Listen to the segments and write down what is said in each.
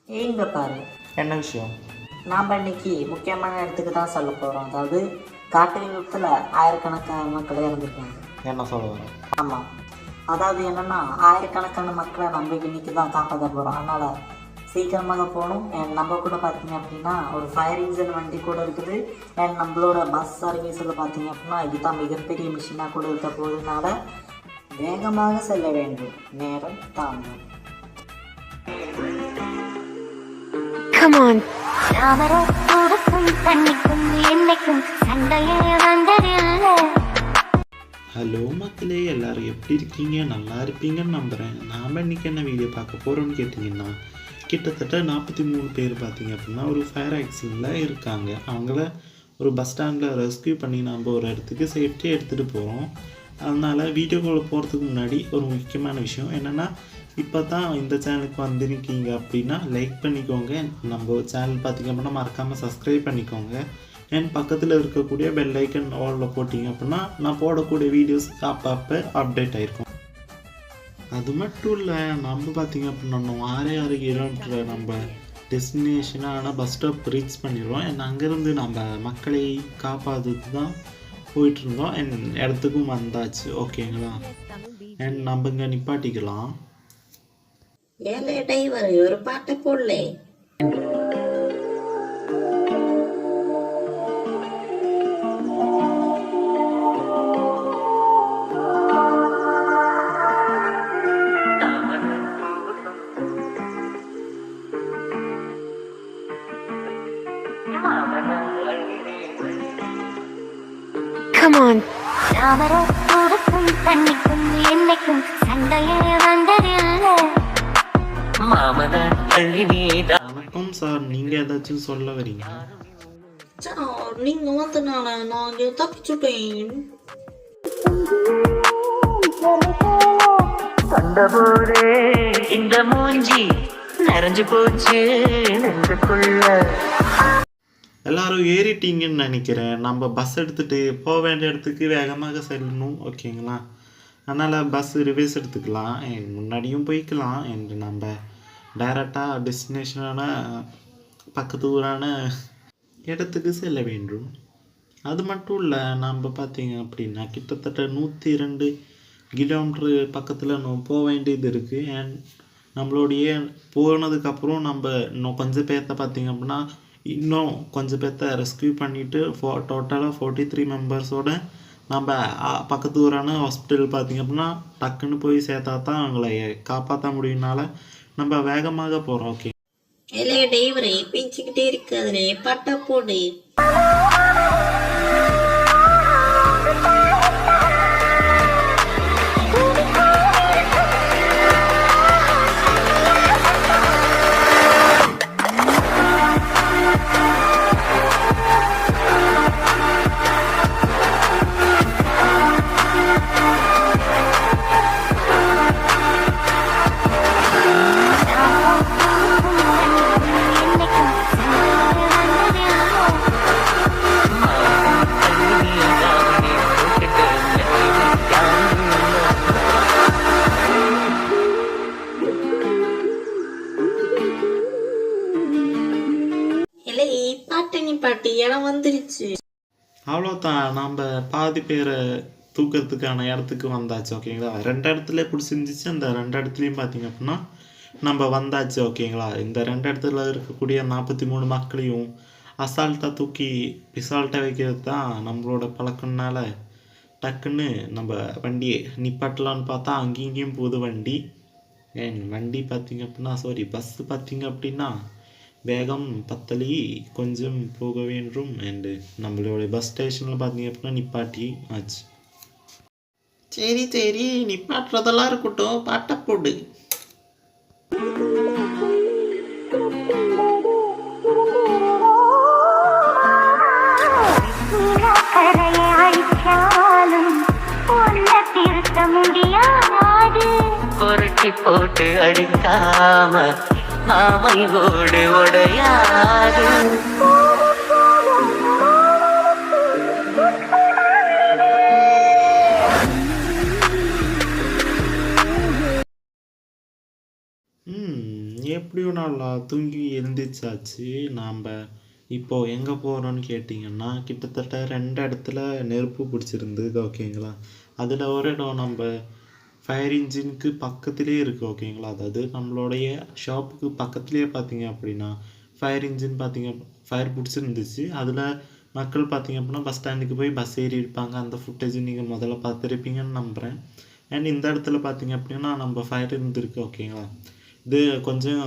இங்க பாரு, என்ன விஷயம்? நாம் இன்னைக்கு முக்கியமான இடத்துக்கு தான் சொல்ல போகிறோம். அதாவது காட்டு விபத்தில் ஆயிரக்கணக்கான மக்கள் இறந்துருக்காங்க. என்ன சொல்ல வர? ஆமாம், அதாவது என்னென்னா ஆயிரக்கணக்கான மக்களை நம்ம இன்னைக்கு தான் காப்பாற்ற போகிறோம். அதனால் சீக்கிரமாக போகணும். அண்ட் நம்ம கூட பார்த்தீங்க அப்படின்னா ஒரு ஃபயர் இன்ஜின் வண்டி கூட இருக்குது. அண்ட் நம்மளோட பஸ் சர்வீஸில் பார்த்தீங்க அப்படின்னா இதுதான் மிகப்பெரிய மிஷினாக கூட இருக்க போகிறதுனால வேகமாக செல்ல வேண்டும். நேரம் தாங்கும். Come on. ஹலோ மக்களே, எல்லாரும் எப்படி இருக்கீங்க? நல்லா இருப்பீங்கன்னு நம்புகிறேன். நாம் இன்றைக்கி என்ன வீடியோ பார்க்க போகிறோன்னு கேட்டிங்கன்னா, கிட்டத்தட்ட 43 பேர் பார்த்தீங்க அப்படின்னா ஒரு ஃபயர் ஆக்சிடெண்ட்டில் இருக்காங்க. அவங்கள ஒரு பஸ் ஸ்டாண்டில் ரெஸ்கியூ பண்ணி நம்ம ஒரு இடத்துக்கு சேஃப்டியாக எடுத்துகிட்டு போகிறோம். அதனால் வீடியோக்குள்ளே போகிறதுக்கு முன்னாடி ஒரு முக்கியமான விஷயம் என்னென்னா, இப்போ தான் இந்த சேனலுக்கு வந்திருக்கீங்க அப்படின்னா லைக் பண்ணிக்கோங்க. நம்ம சேனல் பார்த்திங்க அப்படின்னா மறக்காமல் சப்ஸ்கிரைப் பண்ணிக்கோங்க. அண்ட் பக்கத்தில் இருக்கக்கூடிய பெல் ஐக்கன் ஆலில் போட்டிங்க அப்படின்னா நான் போடக்கூடிய வீடியோஸ் அப்பப்போ அப்டேட் ஆகிருக்கும். அது மட்டும் இல்லை, நம்ம பார்த்திங்க அப்படின்னா 6 கிலோமீட்டர் நம்ம டெஸ்டினேஷனான பஸ் ஸ்டாப் ரீச் பண்ணிடுவோம். அண்ட் அங்கேருந்து நம்ம மக்களை காப்பாற்றுறதுக்கு தான் போயிட்டுருந்தோம். அண்ட் இடத்துக்கும் வந்தாச்சு, ஓகேங்களா? அண்ட் நம்ம இங்கே நிப்பாட்டிக்கலாம். ஏழை டிரைவர், ஒரு பாட்டை போடலே. Come on. வணக்கம் சார், நீங்கள் ஏதாச்சும் சொல்ல வரீங்க? நீங்க வந்தனால நான் இங்க தப்பிச்சுட்டேன். சொந்தபோதே இந்த மூஞ்சி நிறைஞ்சு போச்சு நெஞ்சுக்குள்ள. எல்லாரும் ஏறிட்டீங்கன்னு நினைக்கிறேன். நம்ம பஸ் எடுத்துகிட்டு போக வேண்டிய இடத்துக்கு வேகமாக செல்லணும், ஓகேங்களா? அதனால் பஸ் ரிவர்ஸ் எடுத்துக்கலாம். முன்னாடியும் போய்க்கலாம். என்று நம்ம டைரெக்டாக டெஸ்டினேஷனான பக்கத்து ஊரான இடத்துக்கு செல்ல வேண்டும். அது மட்டும் இல்லை, நம்ம பார்த்தீங்க அப்படின்னா கிட்டத்தட்ட 102 கிலோமீட்ரு பக்கத்தில் நம்ம போக வேண்டியது இருக்குது. அண்ட் நம்மளுடைய போனதுக்கப்புறம் நம்ம இன்னும் கொஞ்சம் பேர்த்த பார்த்திங்க அப்படின்னா இன்னும் கொஞ்சம் பேர்த்த ரெஸ்கியூ பண்ணிவிட்டு டோட்டலாக 43 மெம்பர்ஸோட நம்ம பக்கத்து ஊரான ஹாஸ்பிட்டல் பார்த்திங்க அப்படின்னா டக்குன்னு போய் சேர்த்தா தான் அவங்கள காப்பாற்ற முடியும்னால நம்ம வேகமாக போகிறோம், ஓகே? ஏழை டிரைவரை பிஞ்சிக்கிட்டே இருக்காதுலே, பாட்டை போடு. பாட்டு இடம் வந்துருச்சு. அவ்வளோதான், நம்ம பாதி பேரை தூக்கிறதுக்கான இடத்துக்கு வந்தாச்சு, ஓகேங்களா? 2 இடத்துல பிடிச்சிருந்துச்சு. அந்த 2 இடத்துலையும் பார்த்தீங்க அப்படின்னா நம்ம வந்தாச்சு, ஓகேங்களா? இந்த 2 இடத்துல இருக்கக்கூடிய 43 மக்களையும் அசால்ட்டாக தூக்கி பிசால்ட்டாக வைக்கிறது தான் நம்மளோட பழக்கம்னால டக்குன்னு நம்ம வண்டியை நிப்பாட்டலான்னு பார்த்தா அங்கேயும் இங்கேயும் போகுது வண்டி. வண்டி பார்த்திங்க அப்படின்னா பஸ்ஸு பார்த்திங்க அப்படின்னா வேகம் பத்தலி கொஞ்சம் போக வேண்டும். அண்டு நம்மளோட பஸ் ஸ்டேஷனில் பார்த்தீங்க அப்படின்னா நிப்பாட்டி ஆச்சு. சரி நிப்பாட்டுறதெல்லாம் இருக்கட்டும், பாட்டை போடு. புரட்டி போட்டு அடிக்காம மாமை ஓடு உடையாது. எப்படியோ நல்லா தூங்கி எழுந்திரிச்சாச்சு. நாம் இப்போது எங்கே போகிறோன்னு கேட்டிங்கன்னா, கிட்டத்தட்ட 2 இடத்துல நெருப்பு பிடிச்சிருந்தது ஓகேங்களா. அதில் ஒரு இடம் நம்ம ஃபயர் இன்ஜினுக்கு பக்கத்துலேயே இருக்குது ஓகேங்களா. அதாவது நம்மளுடைய ஷாப்புக்கு பக்கத்துலேயே பார்த்தீங்க அப்படின்னா ஃபயர் இன்ஜின் பார்த்தீங்க ஃபயர் பிடிச்சிருந்துச்சு. அதில் மக்கள் பார்த்தீங்க அப்படின்னா பஸ் ஸ்டாண்டுக்கு போய் பஸ் ஏறி இருப்பாங்க. அந்த ஃபுட்டேஜ் நீங்கள் முதல்ல பார்த்துருப்பீங்கன்னு நம்புகிறேன். அண்ட் இந்த இடத்துல பார்த்தீங்க அப்படின்னா நம்ம ஃபயர் இருந்திருக்கு ஓகேங்களா. இது கொஞ்சம்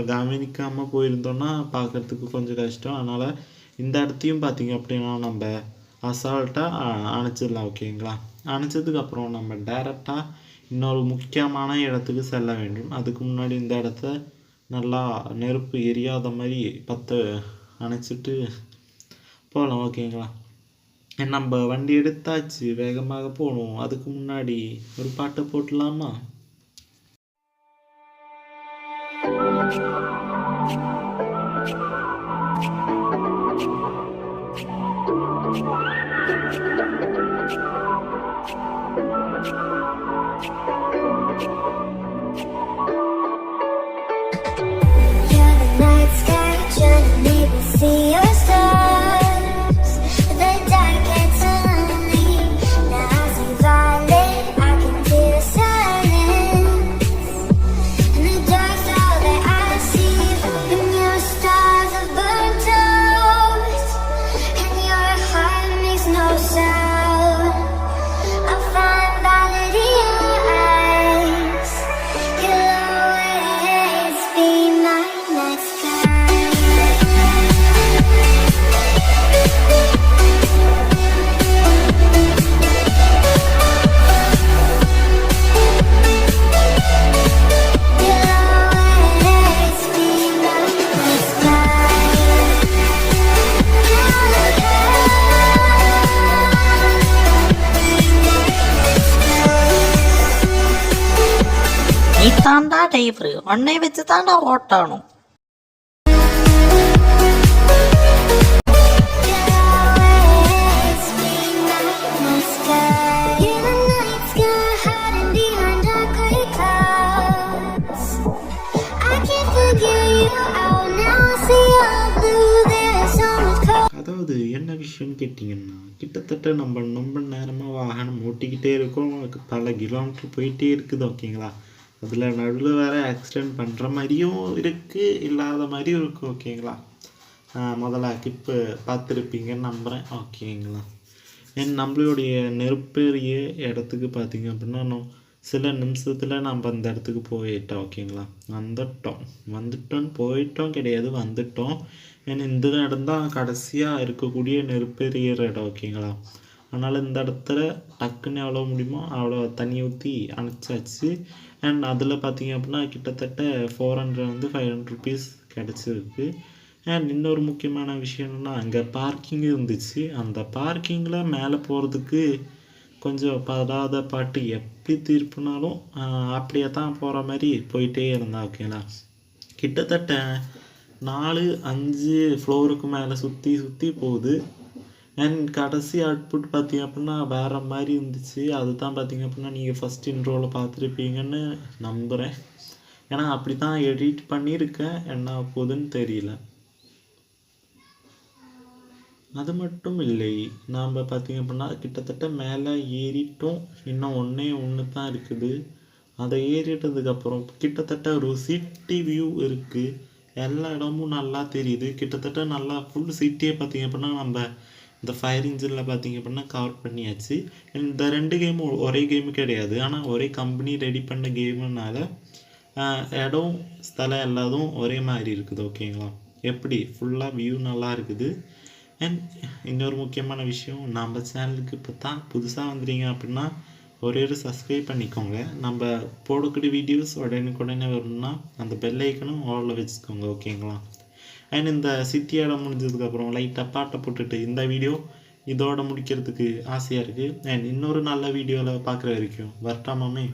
கவனிக்காமல் போயிருந்தோன்னா பார்க்குறதுக்கு கொஞ்சம் கஷ்டம். அதனால் இந்த இடத்தையும் பார்த்தீங்க அப்படின்னா நம்ம அசால்ட்டாக அணைச்சிடலாம் ஓகேங்களா. அணைச்சதுக்கப்புறம் நம்ம டைரெக்டாக இன்னொரு முக்கியமான இடத்துக்கு செல்ல வேண்டும். அதுக்கு முன்னாடி இந்த இடத்த நல்லா நெருப்பு எரியாத மாதிரி அணைச்சிட்டு போகலாம் ஓகேங்களா. நம்ம வண்டி எடுத்தாச்சு, வேகமாக போகணும். அதுக்கு முன்னாடி ஒரு பாட்டை போட்டலாமா? நீ தாண்டா டிரைவர், உன்னை வச்சு தாண்டா ஓட்டணும். அதாவது என்ன விஷயம்னு கேட்டிங்கன்னா, கிட்டத்தட்ட ரொம்ப நேரமாக வாகனம் ஓட்டிக்கிட்டே இருக்கோம். பல கிலோமீட்டர் போயிட்டே இருக்குது ஓகேங்களா. அதில் நடுவில் வேறு ஆக்சிடெண்ட் பண்ணுற மாதிரியும் இருக்குது, இல்லாத மாதிரியும் இருக்குது ஓகேங்களா. முதல்ல கிப்பு பார்த்துருப்பீங்கன்னு நம்புகிறேன் ஓகேங்களா. நம்மளுடைய நெருப்பேறிய இடத்துக்கு பார்த்தீங்க அப்படின்னா சில நிமிஷத்தில் நம்ம அந்த இடத்துக்கு போயிட்டோம் ஓகேங்களா. போயிட்டோம் கிடையாது, வந்துட்டோம். ஏன்னா இந்த இடம் தான் கடைசியாக இருக்கக்கூடிய நெருப்பேறிய இடம் ஓகேங்களா. அதனால் இந்த இடத்துல டக்குன்னு எவ்வளோ முடியுமோ அவ்வளோ தண்ணி ஊற்றி அணைச்சாச்சு. அண்ட் அதில் பார்த்தீங்க அப்படின்னா கிட்டத்தட்ட 500 ருபீஸ் கிடச்சிருக்கு. அண்ட் இன்னொரு முக்கியமான விஷயம் என்னென்னா, அங்கே பார்க்கிங் இருந்துச்சு. அந்த பார்க்கிங்கில் மேலே போகிறதுக்கு கொஞ்சம் படாத பாட்டு எப்படி திருப்பினாலும் அப்படியே தான் போகிற மாதிரி போயிட்டே இருந்தா ஓகேங்களா. கிட்டத்தட்ட 4-5 ஃப்ளோருக்கு மேலே சுற்றி போகுது. அண்ட் கடைசி அவுட்புட் பார்த்தீங்க அப்படின்னா வேறு மாதிரி இருந்துச்சு. அதுதான் பார்த்தீங்க அப்படின்னா நீங்கள் ஃபஸ்ட் இன்ட்ரோவில் பார்த்துருப்பீங்கன்னு நம்புகிறேன். ஏன்னா அப்படி தான் எடிட் பண்ணியிருக்கேன், என்ன போகுதுன்னு தெரியல. அது மட்டும் இல்லை, நாம் பார்த்தீங்க அப்படின்னா கிட்டத்தட்ட மேலே ஏறிட்டோம். இன்னும் ஒன்று தான் இருக்குது. அதை ஏறிட்டதுக்கப்புறம் கிட்டத்தட்ட ஒரு சிட்டி வியூ இருக்குது. எல்லா இடமும் நல்லா தெரியுது. கிட்டத்தட்ட நல்லா ஃபுல் சிட்டியே பார்த்தீங்க அப்படின்னா நம்ம இந்த ஃபயர் இன்ஜினில் பார்த்தீங்க அப்படின்னா கவர் பண்ணியாச்சு. இந்த 2 கேமும் ஒரே கேமு கிடையாது, ஆனால் ஒரே கம்பெனி ரெடி பண்ண கேமுனால இடம் ஸ்தலம் எல்லாதும் ஒரே மாதிரி இருக்குது ஓகேங்களா. எப்படி ஃபுல்லாக வியூ நல்லா இருக்குது. அண்ட் இன்னொரு முக்கியமான விஷயம், நம்ம சேனலுக்கு இப்போ தான் புதுசாக வந்துடுங்க அப்படின்னா ஒரே ஒரு சப்ஸ்கிரைப் பண்ணிக்கோங்க. நம்ம போடக்கூடிய வீடியோஸ் உடனே வரணும்னா அந்த பெல் ஐக்கனும் ஆலில் வச்சுக்கோங்க ஓகேங்களா. அண்ட் இந்த சிட்டி இடம் முடிஞ்சதுக்கப்புறம் லைட்டாக பாட்டை போட்டுட்டு இந்த வீடியோ இதோட முடிக்கிறதுக்கு ஆசையாக இருக்குது. அண்ட் இன்னொரு நல்ல வீடியோவில் பார்க்குற வரைக்கும் வரட்டாமாமே.